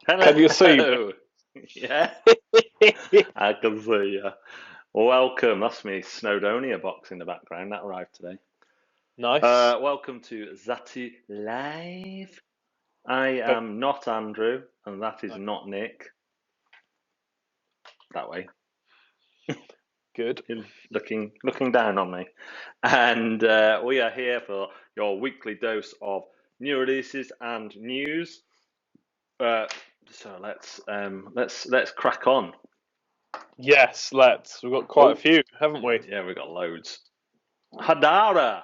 Hello. Can you see? Yeah, I can see you. Welcome. That's me, Snowdonia box in the background. That arrived today. Nice. Welcome to Zatu Live. I But am not Andrew, and that is no, not Nick. That way, good. you're looking down on me. And we are here for your weekly dose of new releases and news. Uh, so let's crack on. Yes, let's. We've got quite a Oh, few, haven't we? yeah, we've got loads. Hadara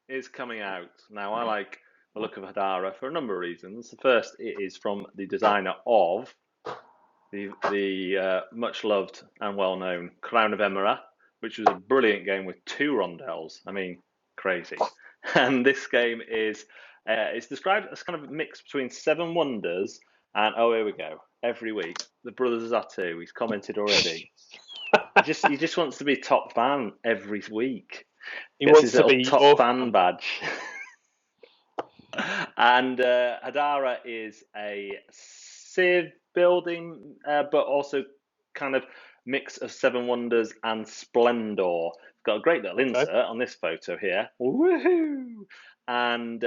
is coming out. Now, I like the look of Hadara for a number of reasons. The first, it is from the designer of the much loved and well known Crown of Emerald, which was a brilliant game with two rondels. I mean, crazy. And this game is it's described as kind of a mix between Seven Wonders and oh, here we go. Every week, the brothers Zatu. He's commented already. He just wants to be top fan every week. He Gets wants his to little be top your fan fan. badge. And Hadara is a Civ building, but also kind of mix of Seven Wonders and Splendor. It's got a great little Okay. insert on this photo here. Woohoo! And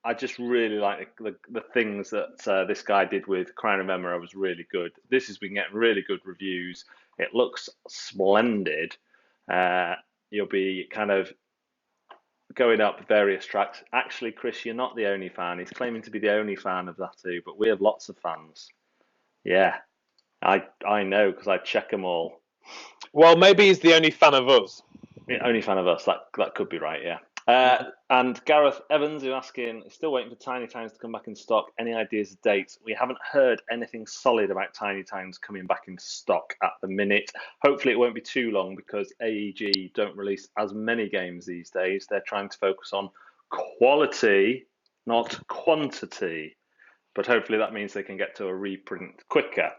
I just really like the things that this guy did with Crown of Emerald was really good. This has been getting really good reviews. It looks splendid. Uh, you'll be kind of going up various tracks. Actually, Chris, you're not the only fan. He's claiming to be the only fan of Zatu, but we have lots of fans. Yeah, I know because I check them all. Well, maybe he's the only fan of us. Yeah, only fan of us. That could be right. Yeah. And Gareth Evans is asking, still waiting for Tiny Towns to come back in stock. Any ideas of dates? We haven't heard anything solid about Tiny Towns coming back in stock at the minute. Hopefully, it won't be too long because AEG don't release as many games these days. They're trying to focus on quality, not quantity. But hopefully that means they can get to a reprint quicker.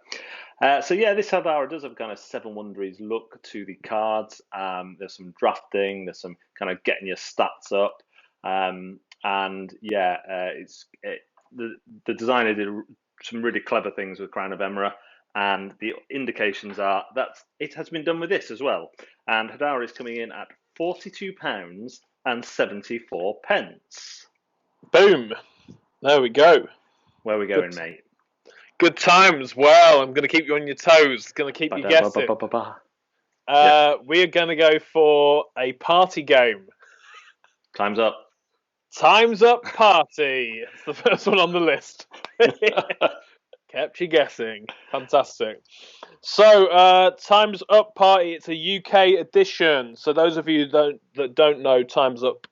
So yeah, this Hadara does have kind of Seven Wonderies look to the cards. There's some drafting, there's some kind of getting your stats up, and yeah, the designer did some really clever things with Crown of Emerald, and the indications are that it has been done with this as well. And Hadara is coming in at £42.74. Boom. There we go. Where are we Good. going, mate? Good times. Well, I'm going to keep you on your toes. Going to keep you guessing. We are going to go for a party game. Time's up. Time's Up Party. It's the first one on the list. Kept you guessing. Fantastic. So, Time's Up Party. It's a UK edition. So, those of you that don't know Time's Up,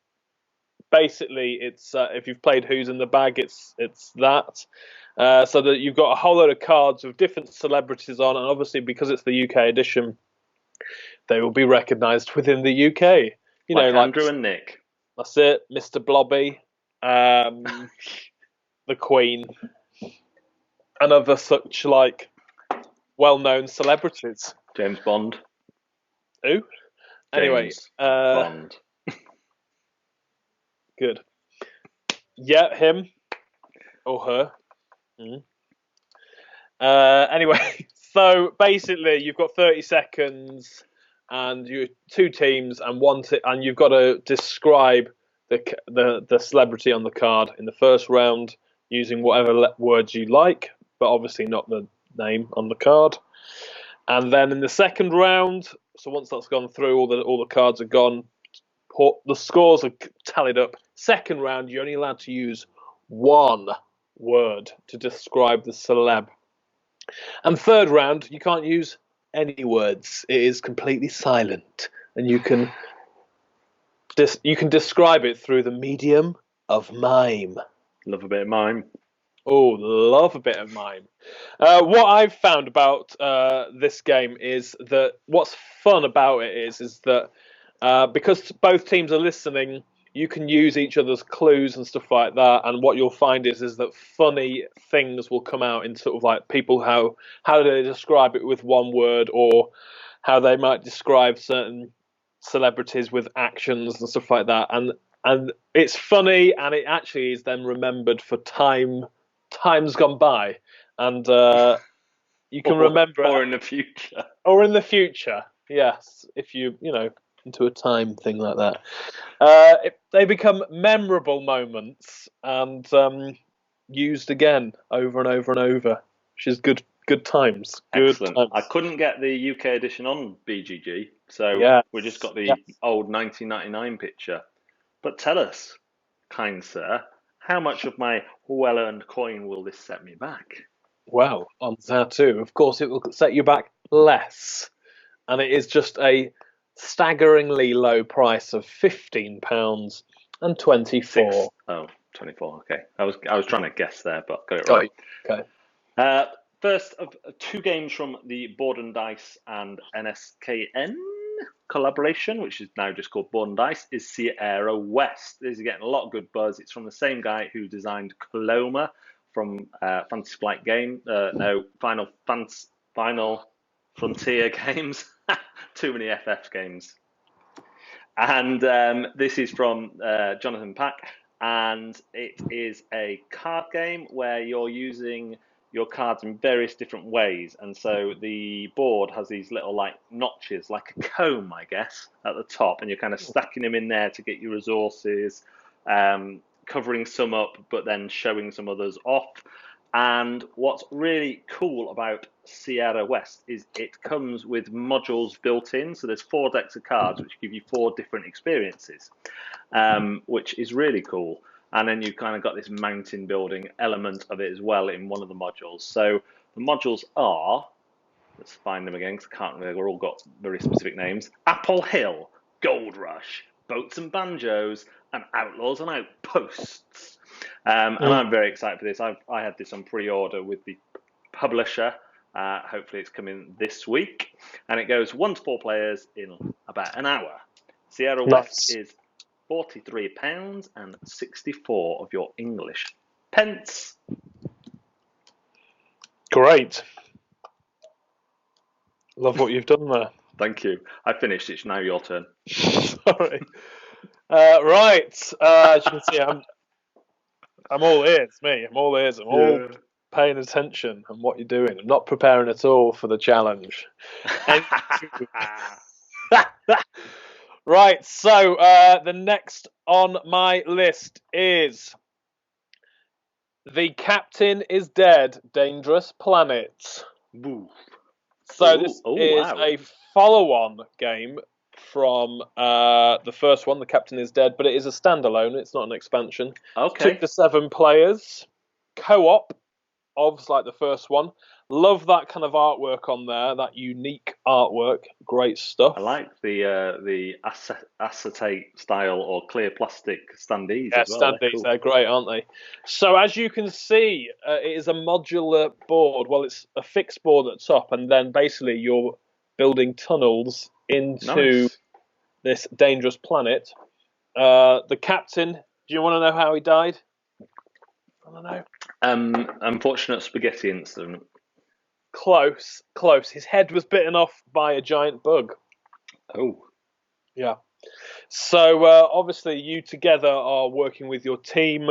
basically, it's if you've played Who's in the Bag, it's that. So that you've got a whole load of cards with different celebrities on, and obviously because it's the UK edition, they will be recognised within the UK. You like know, Andrew and Nick. That's it, Mr. Blobby, the Queen, and other such like well-known celebrities. James Bond. Who? Anyway, James Bond. Good. Yeah, him or her. Anyway, so basically, you've got 30 seconds, and you two teams, and and you've got to describe the celebrity on the card in the first round using whatever words you like, but obviously not the name on the card. And then in the second round, so once that's gone through, all the cards are gone, the scores are tallied up. Second round, you're only allowed to use one word to describe the celeb. And third round, you can't use any words. It is completely silent, and you can describe it through the medium of mime. Love a bit of mime. Oh, love a bit of mime. What I've found about this game is that what's fun about it is that because both teams are listening, you can use each other's clues and stuff like that. And what you'll find is that funny things will come out in sort of like people how they describe it with one word, or how they might describe certain celebrities with actions and stuff like that. And it's funny, and it actually is then remembered for times gone by. and you can remember or in the future. Or in the future, yes, if into a time thing like that. They become memorable moments and used again over and over and over, which is good times. Good Excellent. times. I couldn't get the UK edition on BGG, so we just got the old 1999 picture. But tell us, kind sir, how much of my well-earned coin will this set me back? Well, on Zatu, of course, it will set you back less. And it is just a staggeringly low price of £15.24. Oh, 24. Okay, I was trying to guess there, but got it right. Okay. First of 2 games from the Board and Dice and NSKN collaboration, which is now just called Board and Dice, is Sierra West. This is getting a lot of good buzz. It's from the same guy who designed Coloma from Fantasy Flight Game. Final Frontier Games. Too many FF games. And this is from Jonathan Pack, and it is a card game where you're using your cards in various different ways. And so the board has these little like notches, like a comb, I guess, at the top, and you're kind of stacking them in there to get your resources, covering some up, but then showing some others off. And what's really cool about Sierra West is it comes with modules built in. So there's 4 decks of cards, which give you 4 different experiences, which is really cool. And then you've kind of got this mountain building element of it as well in one of the modules. So the modules are, let's find them again because I can't remember, they've all got very specific names. Apple Hill, Gold Rush, Boats and Banjos, and Outlaws and Outposts. And I'm very excited for this. I had this on pre-order with the publisher. Hopefully it's coming this week. And it goes 1 to 4 players in about an hour. Sierra West is £43.64 of your English pence. Great. Love what you've done there. Thank you. I finished. It's now your turn. Sorry. Right. As you can see, I'm all ears, me. I'm all ears. I'm all paying attention on what you're doing. I'm not preparing at all for the challenge. Right, so the next on my list is The Captain is Dead, Dangerous Planet. Ooh. So this is a follow-on game from the first one, The Captain is Dead, but it is a standalone. It's not an expansion. Okay. 2 to 7 players, co-op, obviously like the first one. Love that kind of artwork on there, that unique artwork. Great stuff. I like the acetate style or clear plastic standees as well. Standees, they're great, aren't they? So as you can see, it is a modular board. Well, it's a fixed board at the top, and then basically you're building tunnels into this dangerous planet. The captain, do you want to know how he died? I don't know. Unfortunate spaghetti incident. Close. His head was bitten off by a giant bug. Oh. Yeah. So obviously you together are working with your team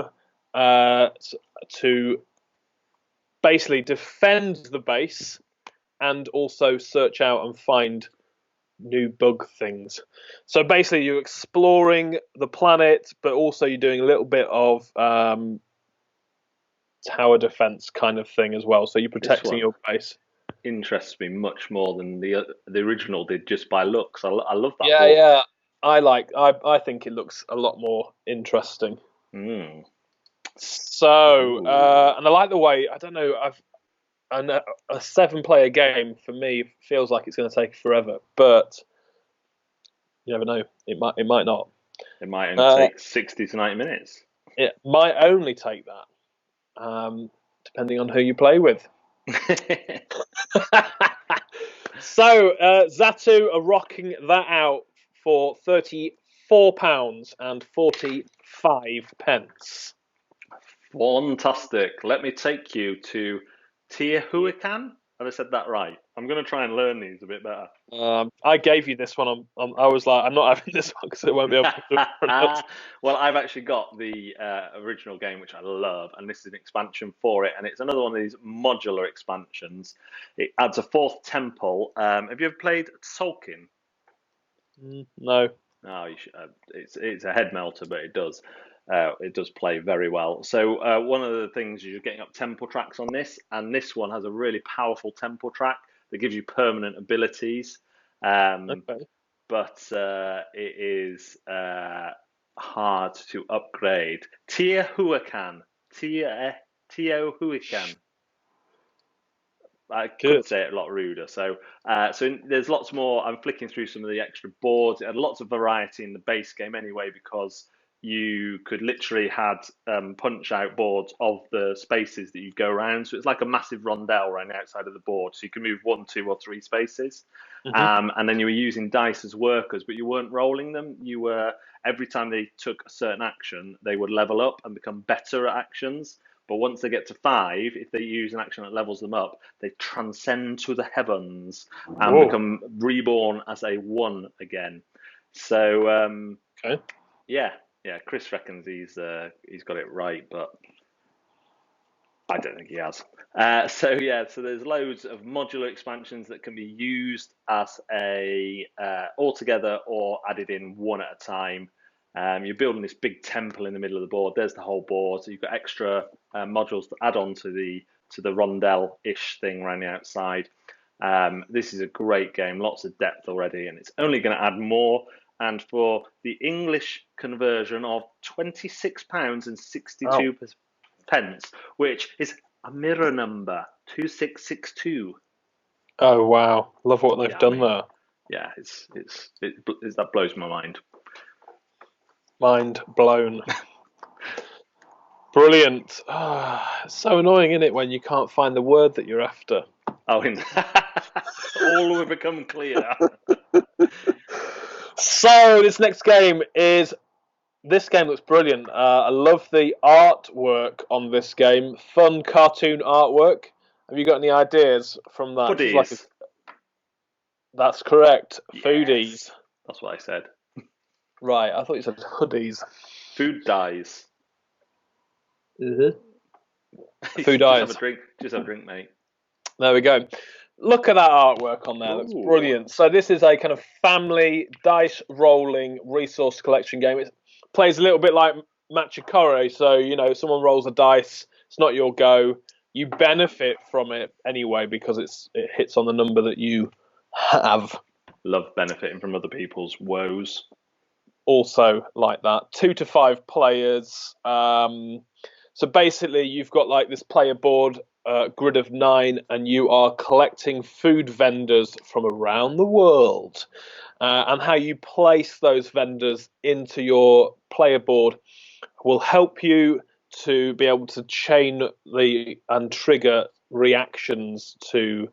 to basically defend the base and also search out and find new bug things. So basically you're exploring the planet, but also you're doing a little bit of tower defense kind of thing as well. So you're protecting your base. Interests me much more than the original did just by looks. I love that. Yeah. I think it looks a lot more interesting. So and I like the way, I don't know, a 7-player game for me feels like it's going to take forever, but you never know. It might not. It might only take 60 to 90 minutes. It might only take that. Depending on who you play with. So Zatu are rocking that out for £34.45. Fantastic. Let me take you to Teotihuacan. Have I said that right? I'm going to try and learn these a bit better. I gave you this one. I was like, I'm not having this one because it won't be able to pronounce. Well, I've actually got the original game, which I love, and this is an expansion for it, and it's another one of these modular expansions. It adds a fourth temple. Have you ever played Tolkien? No. No, you should, it's a head melter, but it does play very well. So one of the things is you're getting up temple tracks on this, and this one has a really powerful temple track that gives you permanent abilities. Okay. But it is hard to upgrade. Teotihuacan. Teotihuacan. I could say it a lot ruder. So there's lots more. I'm flicking through some of the extra boards. It had lots of variety in the base game anyway, because you could literally had punch out boards of the spaces that you go around. So it's like a massive rondelle around the outside of the board. So you can move 1, 2, or 3 spaces. And then you were using dice as workers, but you weren't rolling them. You were, every time they took a certain action, they would level up and become better at actions. But once they get to 5, if they use an action that levels them up, they transcend to the heavens and become reborn as a 1 again. So yeah, Chris reckons he's got it right, but I don't think he has. So there's loads of modular expansions that can be used as a altogether or added in one at a time. You're building this big temple in the middle of the board. There's the whole board. So you've got extra modules to add on to the rondelle-ish thing around the outside. This is a great game, lots of depth already, and it's only going to add more. And for the English conversion of £26.62, which is a mirror number, 2662. Oh wow! Love what they've done there. Yeah, that blows my mind. Mind blown. Brilliant. It's so annoying, isn't it, when you can't find the word that you're after? Oh, all will become clear. So this next game looks brilliant. I love the artwork on this game. Fun cartoon artwork. Have you got any ideas from that? Foodies. That's correct. Yes. Foodies. That's what I said. Right, I thought you said hoodies. Food dies. Food dies. Just have a drink, mate. There we go. Look at that artwork on there. That's brilliant. So this is a kind of family dice rolling resource collection game. It plays a little bit like Machikore. So, someone rolls a dice. It's not your go. You benefit from it anyway because it hits on the number that you have. Love benefiting from other people's woes. Also like that. 2 to 5 players. So basically you've got like this player board, grid of 9, and you are collecting food vendors from around the world. And how you place those vendors into your player board will help you to be able to chain and trigger reactions to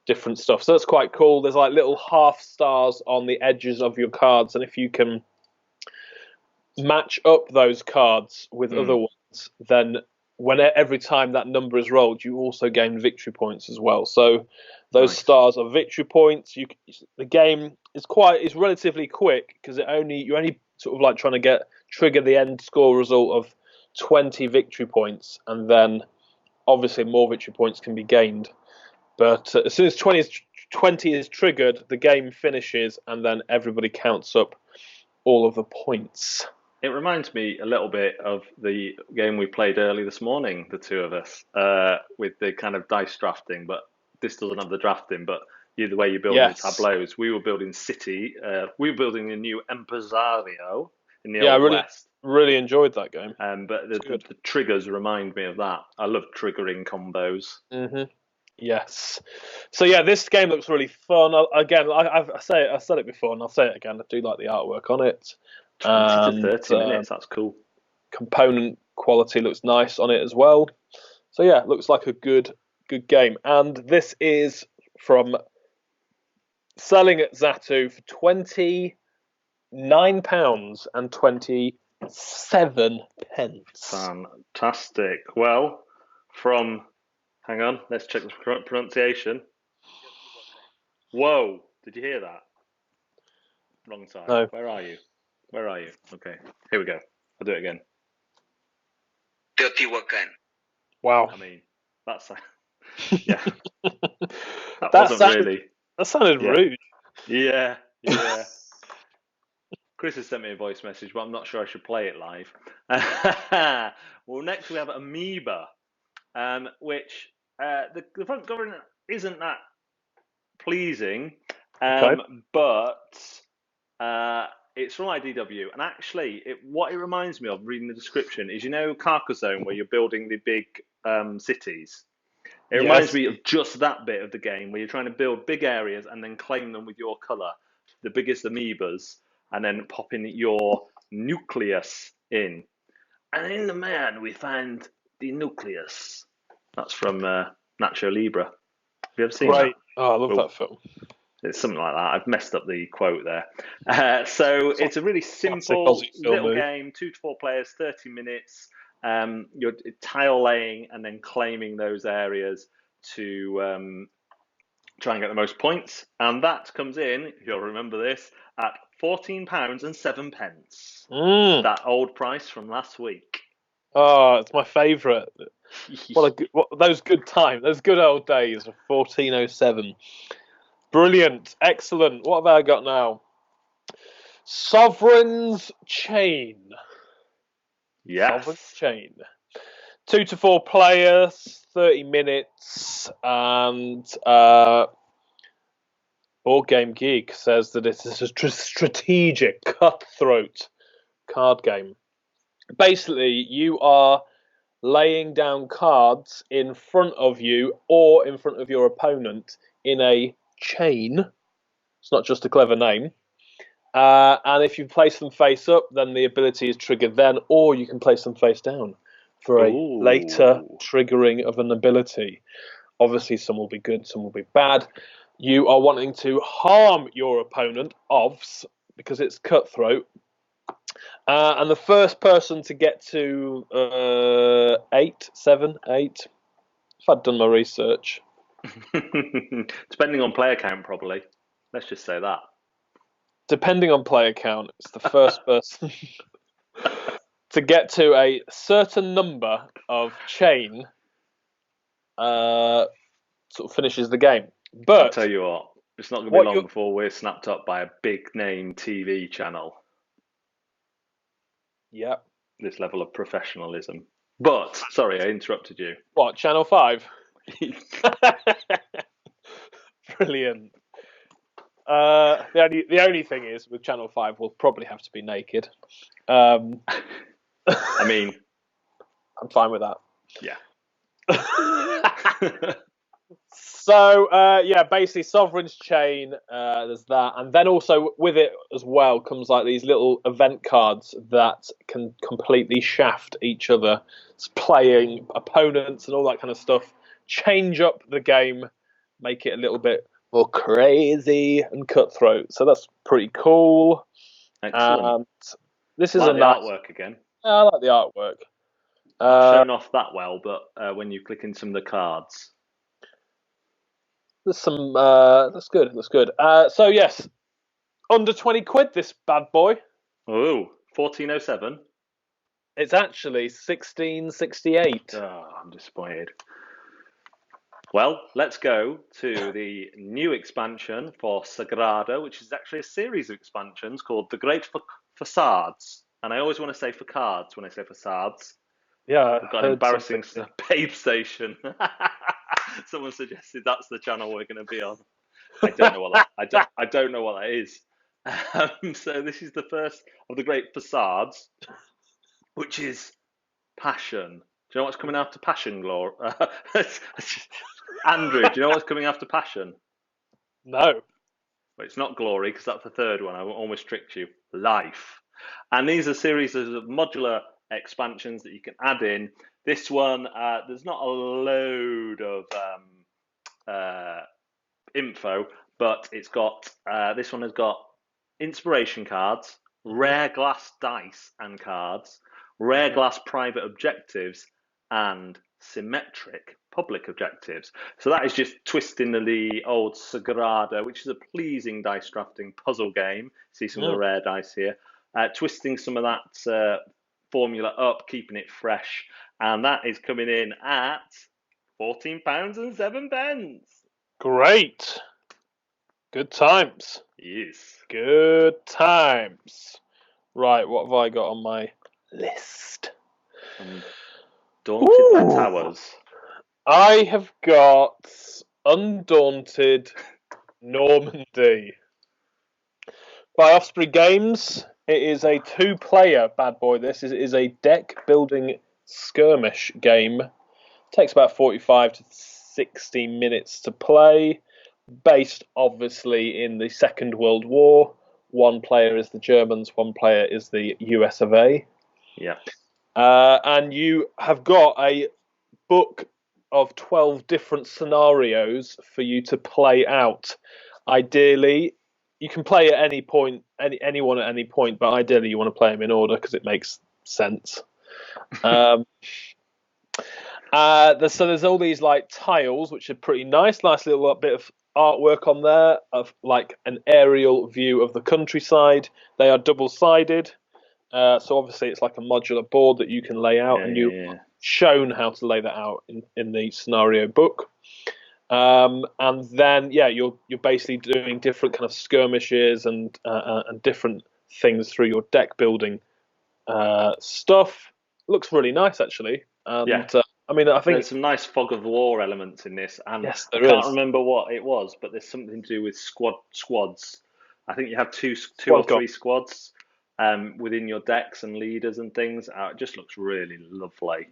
different stuff. So that's quite cool. There's like little half stars on the edges of your cards, and if you can match up those cards with other ones, then every time that number is rolled, you also gain victory points as well. So those stars are victory points. The game is relatively quick because you're only sort of like trying to trigger the end score result of 20 victory points, and then obviously more victory points can be gained. But as soon as 20 is triggered, the game finishes, and then everybody counts up all of the points. It reminds me a little bit of the game we played early this morning, the two of us, with the kind of dice drafting, but this doesn't have the drafting, but the way you build the tableaus. We were building City, we were building a new Empresario in the Old West. Really enjoyed that game. But the triggers remind me of that. I love triggering combos. Mm-hmm. Yes. So yeah, this game looks really fun. Again, I said it before, and I'll say it again. I do like the artwork on it. 20 to 30 minutes. That's cool. Component quality looks nice on it as well. So yeah, looks like a good game. And this is from selling at Zatu for £29.27. Fantastic. Well, from Hang on, let's check the pronunciation. Whoa, did you hear that? Wrong side. No. Where are you? Where are you? Okay, here we go. I'll do it again. Teotihuacan. Wow. I mean, that's yeah. That That wasn't sounded, really. That sounded rude. Yeah. Chris has sent me a voice message, but I'm not sure I should play it live. Well, next we have Amoeba, which the front cover isn't that pleasing, Okay. but it's from IDW, and actually, what it reminds me of, reading the description, is Carcassonne, where you're building the big cities. It reminds me of just that bit of the game, where you're trying to build big areas and then claim them with your colour, the biggest amoebas, and then popping your nucleus in. And in the man, we find the nucleus. That's from Nacho Libre. Have you ever seen that? Oh, I love that film. It's something like that. I've messed up the quote there. So it's a really simple little game, 2 to 4 players, 30 minutes. You're tile laying and then claiming those areas to try and get the most points. And that comes in, you'll remember this, at £14.07. That old price from last week. Oh, it's my favourite. What those good times, those good old days of 1407. Brilliant, excellent. What have I got now? Sovereign's Chain. Yes. Sovereign's Chain. 2 to 4 players, 30 minutes, and Board Game Geek says that it is a strategic, cutthroat card game. Basically, you are laying down cards in front of you or in front of your opponent in a chain. It's not just a clever name. And if you place them face up, then the ability is triggered then, or you can place them face down for a later triggering of an ability. Obviously, some will be good, some will be bad. You are wanting to harm your opponent, because it's cutthroat. And the first person to get to 8, if I'd done my research. Depending on player count, probably. Let's just say that. Depending on player count, it's the first person to get to a certain number of chain sort of finishes the game. But I'll tell you what, it's not going to be long before we're snapped up by a big name TV channel. Yeah. This level of professionalism. But, sorry, I interrupted you. What, Channel 5? Brilliant. The only thing is, with Channel 5, we'll probably have to be naked. I mean, I'm fine with that. Yeah. So, basically, Sovereign's Chain, there's that. And then also with it as well comes like these little event cards that can completely shaft each other, playing opponents and all that kind of stuff. Change up the game, make it a little bit more crazy and cutthroat. So that's pretty cool. Excellent. This is like a the nice artwork again. I like the artwork. Not shown off that well, but when you click in some of the cards. There's some. That's good. So yes, under 20 quid. This bad boy. Oh, 1407. It's actually 1668. Oh, I'm disappointed. Well, let's go to the new expansion for Sagrada, which is actually a series of expansions called The Great Facades. And I always want to say facades when I say facades. Yeah, I've got an embarrassing babe station. Someone suggested that's the channel we're going to be on. I don't know what that. I don't know what that is. So this is the first of the great facades, which is passion. Do you know what's coming after passion, Glory? Andrew, do you know what's coming after passion? No. Well, it's not glory because that's the third one. I almost tricked you. Life. And these are series of modular expansions that you can add in. This one, there's not a load of info, but it's got this one has got inspiration cards, rare glass dice and cards, rare glass private objectives, and symmetric public objectives. So that is just twisting the old Sagrada, which is a pleasing dice drafting puzzle game. See some of the rare dice here. Twisting some of that formula up, keeping it fresh. And that is coming in at £14.07. Great. Good times. Yes. Good times. Right, what have I got on my list? Daunted Towers. I have got Undaunted Normandy by Osprey Games. It is a 2-player bad boy. This is a deck building skirmish game. Takes about 45 to 60 minutes to play. Based obviously in the Second World War. One player is the Germans, one player is the US of A. Yeah. And you have got a book of 12 different scenarios for you to play out. Ideally, you can play at any point, anyone at any point, but ideally you want to play them in order because it makes sense. So there's all these like tiles, which are pretty nice little bit of artwork on there of like an aerial view of the countryside. They are double-sided. So obviously it's like a modular board that you can lay out, and you're shown how to lay that out in the scenario book. And then you're basically doing different kind of skirmishes and different things through your deck building stuff. Looks really nice actually. And I mean, I think there's some nice fog of war elements in this, and yes, I can't remember what it was, but there's something to do with squads. I think you have two or three squads within your decks and leaders and things. It just looks really lovely,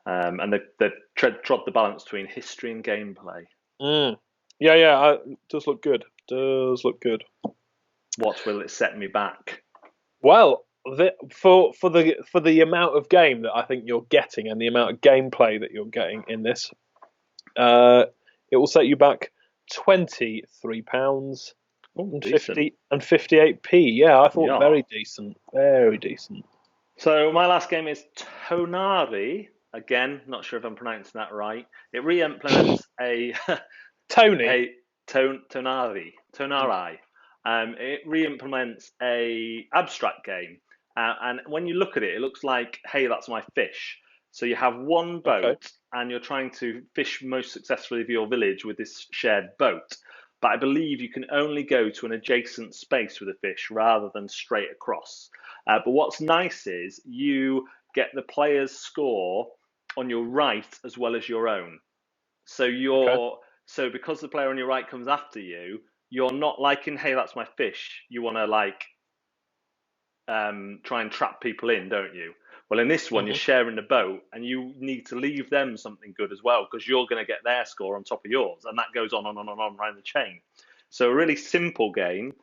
and they've trod the balance between history and gameplay. It does look good. What will it set me back? Well, for the amount of game that I think you're getting and the amount of gameplay that you're getting in this, it will set you back £23 and 58p. Yeah, I thought very decent. So my last game is Tonari. Again, not sure if I'm pronouncing that right. It re-implements a Tonari. It re-implements a abstract game, and when you look at it, it looks like, hey, that's my fish. So you have one boat, and you're trying to fish most successfully of your village with this shared boat. But I believe you can only go to an adjacent space with a fish rather than straight across. But what's nice is you get the player's score on your right as well as your own. So so because the player on your right comes after you, you're not like in, hey, that's my fish. You want to like try and trap people in, don't you? Well, in this one, you're sharing the boat, and you need to leave them something good as well, because you're going to get their score on top of yours, and that goes on around the chain. So a really simple game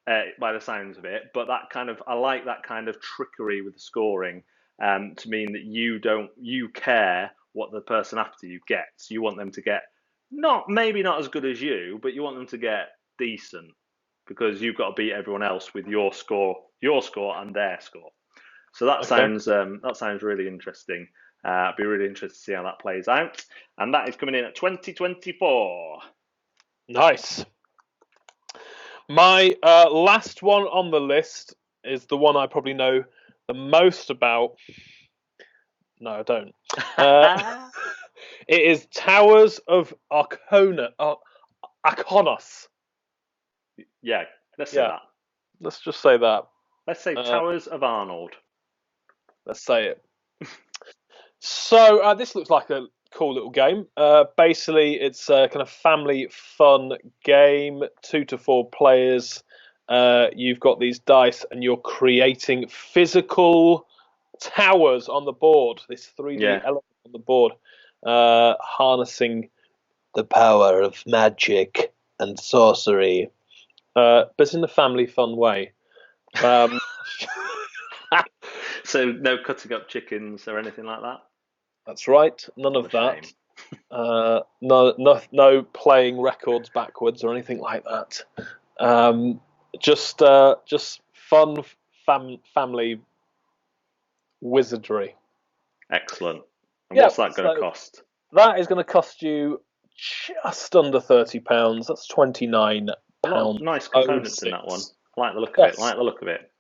by the sounds of it, but I like that kind of trickery with the scoring to mean that you care what the person after you gets. You want them to get maybe not as good as you, but you want them to get decent, because you've got to beat everyone else with your score and their score. So that sounds really interesting. I'd be really interested to see how that plays out. And that is coming in at 2024. Nice. My last one on the list is the one I probably know the most about. No, I don't. It is Towers of Arkona. Arkonos. Yeah, let's say that. Let's just say that. Let's say Towers of Arnold. Let's say it. So this looks like a cool little game. Basically, it's a kind of family fun game, 2 to 4 players. You've got these dice, and you're creating physical towers on the board. This 3D element on the board, harnessing the power of magic and sorcery, but in a family fun way. So no cutting up chickens or anything like that? That's right. None of that. No playing records backwards or anything like that. Just fun family wizardry. Excellent. And what's that going to cost? That is going to cost you just under £30. That's £29. A lot of nice components in that one. I like the look of it.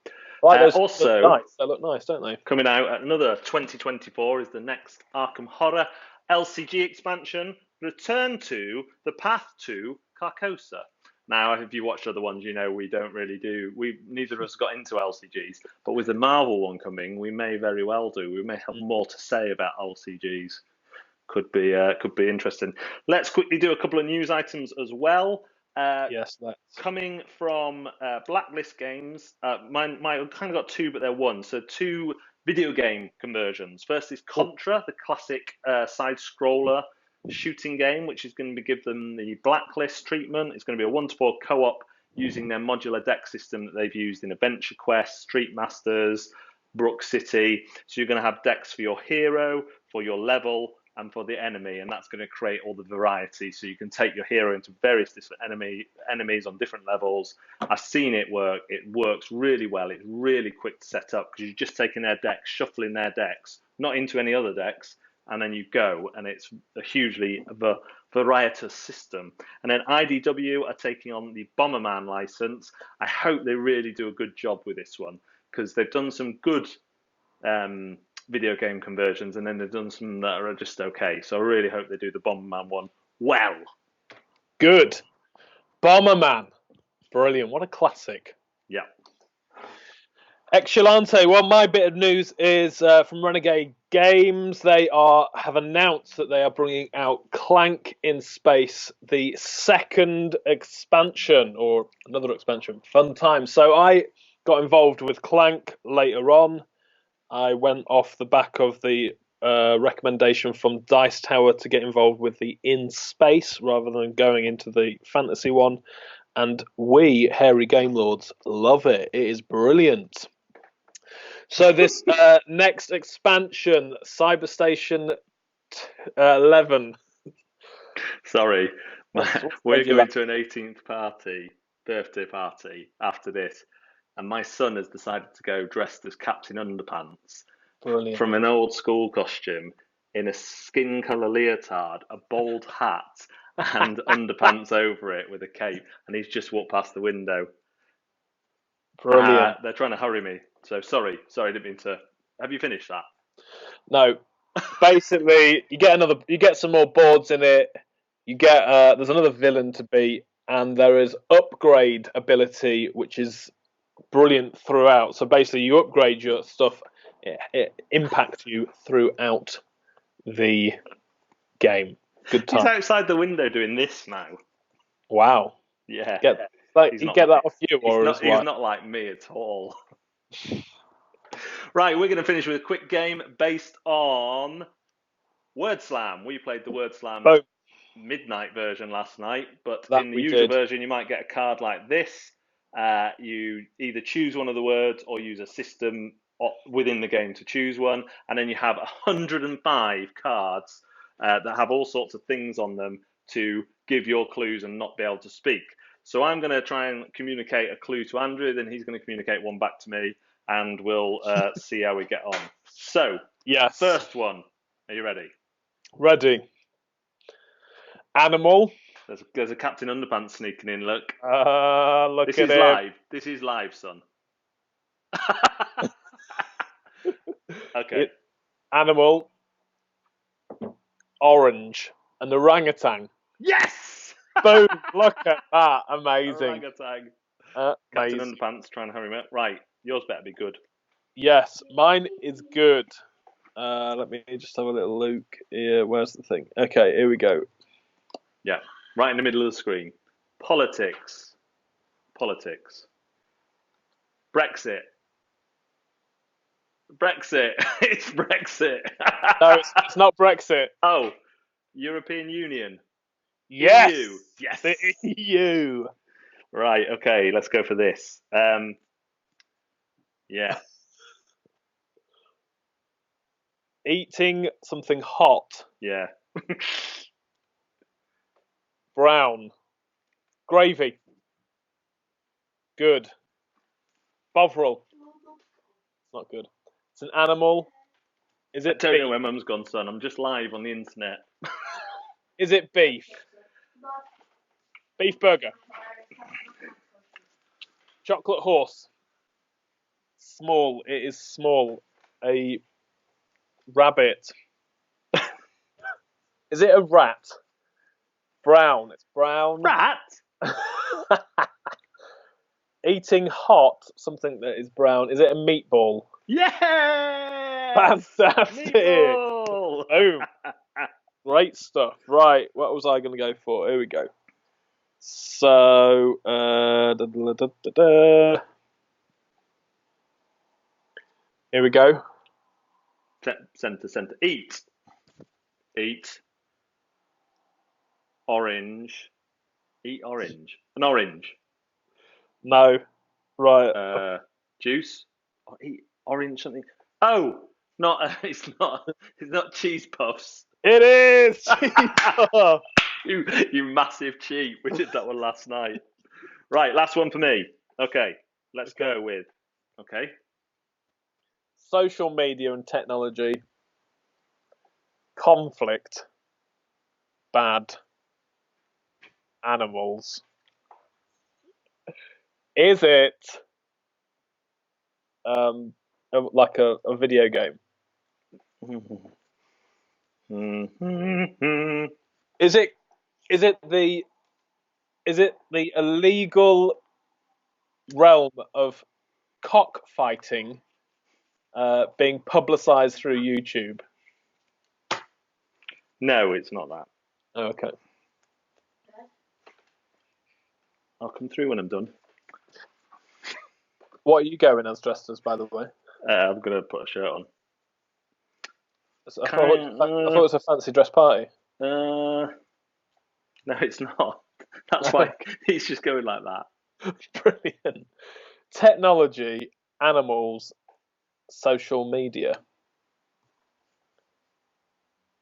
Also, they look nice, don't they? Coming out at another 2024 is the next Arkham Horror LCG expansion. Return to the Path to Carcosa. Now, if you watched other ones, you know we don't really do. Neither of us got into LCGs, but with the Marvel one coming, we may very well do. We may have more to say about LCGs. Could be interesting. Let's quickly do a couple of news items as well. Yes, let's. Coming from Blacklist Games, mine kind of got two, but they're one. So 2 video game conversions. First is Contra, the classic side-scroller shooting game, which is going to give them the Blacklist treatment. It's going to be a 1-to-4 co-op using their modular deck system that they've used in Adventure Quest, Street Masters, Brook City. So you're going to have decks for your hero, for your level, and for the enemy, and that's going to create all the variety. So you can take your hero into various different enemies on different levels. I've seen it work. It works really well. It's really quick to set up because you're just taking their decks, shuffling their decks, not into any other decks, and then you go, and it's a hugely varietous system. And then IDW are taking on the Bomberman license. I hope they really do a good job with this one because they've done some good video game conversions, and then they've done some that are just okay. So I really hope they do the Bomberman one well. Good. Bomberman. Brilliant. What a classic. Yeah. Excellente. Well, my bit of news is from Renegade Games. They have announced that they are bringing out Clank in Space, the second expansion, or another expansion. Fun time. So I got involved with Clank later on. I went off the back of the recommendation from Dice Tower to get involved with the In Space rather than going into the fantasy one. And we, hairy game lords, love it. It is brilliant. So this next expansion, Cyberstation 11. Sorry, we're going to an 18th birthday party after this. And my son has decided to go dressed as Captain Underpants. Brilliant. From an old school costume in a skin colour leotard, a bald hat, and underpants over it with a cape. And he's just walked past the window. Brilliant. They're trying to hurry me. So sorry, I didn't mean to. Have you finished that? No. Basically, you get some more boards in it. You get there's another villain to beat, and there is upgrade ability, which is brilliant throughout. So basically you upgrade your stuff, it impacts you throughout the game. Good time. He's outside the window doing this now. Wow. Yeah. Get that off you, or he's not like me at all. Right, we're going to finish with a quick game based on Word Slam. We played the Word Slam midnight version last night, but in the usual version you might get a card like this. You either choose one of the words or use a system within the game to choose one, and then you have 105 cards that have all sorts of things on them to give your clues and not be able to speak. So I'm going to try and communicate a clue to Andrew, then he's going to communicate one back to me, and we'll see how we get on. So, yes. First one. Are you ready? Ready. Animal. There's a Captain Underpants sneaking in, look. Look this at is him. live. This is live, son. Okay. Animal. Orange. An orangutan. Yes! Boom! Look at that. Amazing. Orangutan. Captain Underpants trying to hurry me up. Right. Yours better be good. Yes, mine is good. Let me just have a little look here. Where's the thing? Okay, here we go. Yeah, right in the middle of the screen. Politics. Brexit. It's Brexit. No, it's not Brexit. Oh, European Union. Yes. EU. Yes. The EU. Right, okay, let's go for this. Yeah. Eating something hot. Yeah. Brown. Gravy. Good. Bovril. It's not good. It's an animal. Is I it don't beef? know where Mum's gone, son. I'm just live on the internet. Is it beef? Beef burger. Chocolate horse. Small. It is small. A rabbit. Is it a rat? Brown. It's brown. Rat? Eating hot. Something that is brown. Is it a meatball? Yeah! Fantastic. Meatball! Boom. Great stuff. Right. What was I going to go for? Here we go. So, here we go. Centre. Eat. Orange. Eat orange. An orange. No. Right. Juice. Or eat orange something. Oh, not. It's not. It's not cheese puffs. It is. You massive cheat. We did that one last night. Right, last one for me. Okay, let's go with. Okay. Social media and technology. Conflict. Bad. Animals. Is it like a video game? Is it the illegal realm of cockfighting being publicized through YouTube? No, it's not that. Okay. I'll come through when I'm done. What are you going as dressed as, by the way? I'm going to put a shirt on. I thought it was a fancy dress party. No, it's not. That's why he's just going like that. Brilliant. Technology, animals, social media.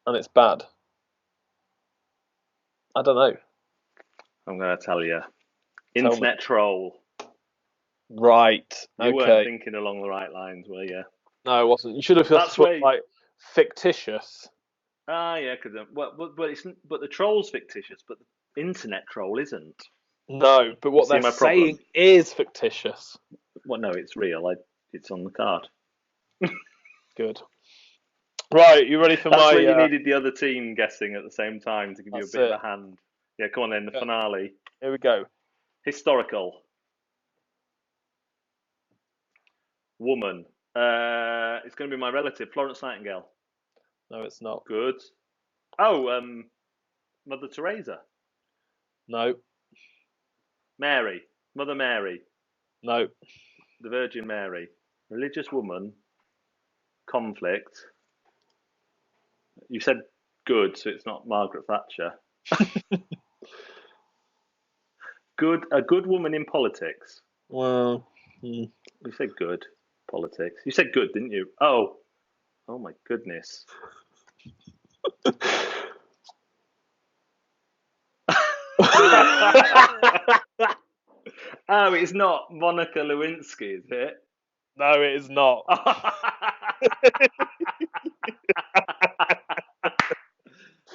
And it's bad. I don't know. I'm going to tell you. Internet troll. Right. You weren't thinking along the right lines, were you? No, I wasn't. You should have just put like fictitious. Ah, yeah, because but the troll's fictitious, but the internet troll isn't. No, but what they're saying is fictitious. Well, no, it's real. It's on the card. Good. Right, you ready for That's where you needed the other team guessing at the same time to give you a bit of a hand. Yeah, come on then, the finale. Here we go. Historical. Woman. It's going to be my relative, Florence Nightingale. No, it's not. Good. Oh, Mother Teresa. No. Mary. Mother Mary. No. The Virgin Mary. Religious woman. Conflict. You said good, so it's not Margaret Thatcher. A good woman in politics. Well, you said good politics. You said good, didn't you? Oh my goodness. Oh, it's not Monica Lewinsky, is it? No, it is not.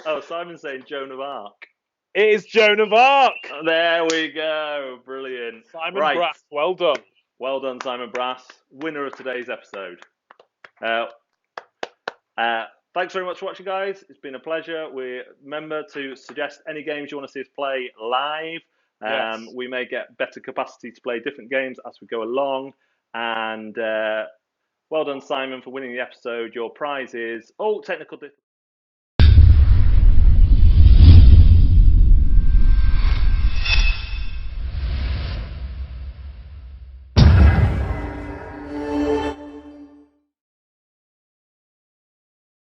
Oh, Simon's saying Joan of Arc. It is Joan of Arc. Oh, there we go. Brilliant. Simon Brass, well done. Well done, Simon Brass. Winner of today's episode. Thanks very much for watching, guys. It's been a pleasure. Remember to suggest any games you want to see us play live. Yes. We may get better capacity to play different games as we go along. And well done, Simon, for winning the episode. Your prize is technical difficulty.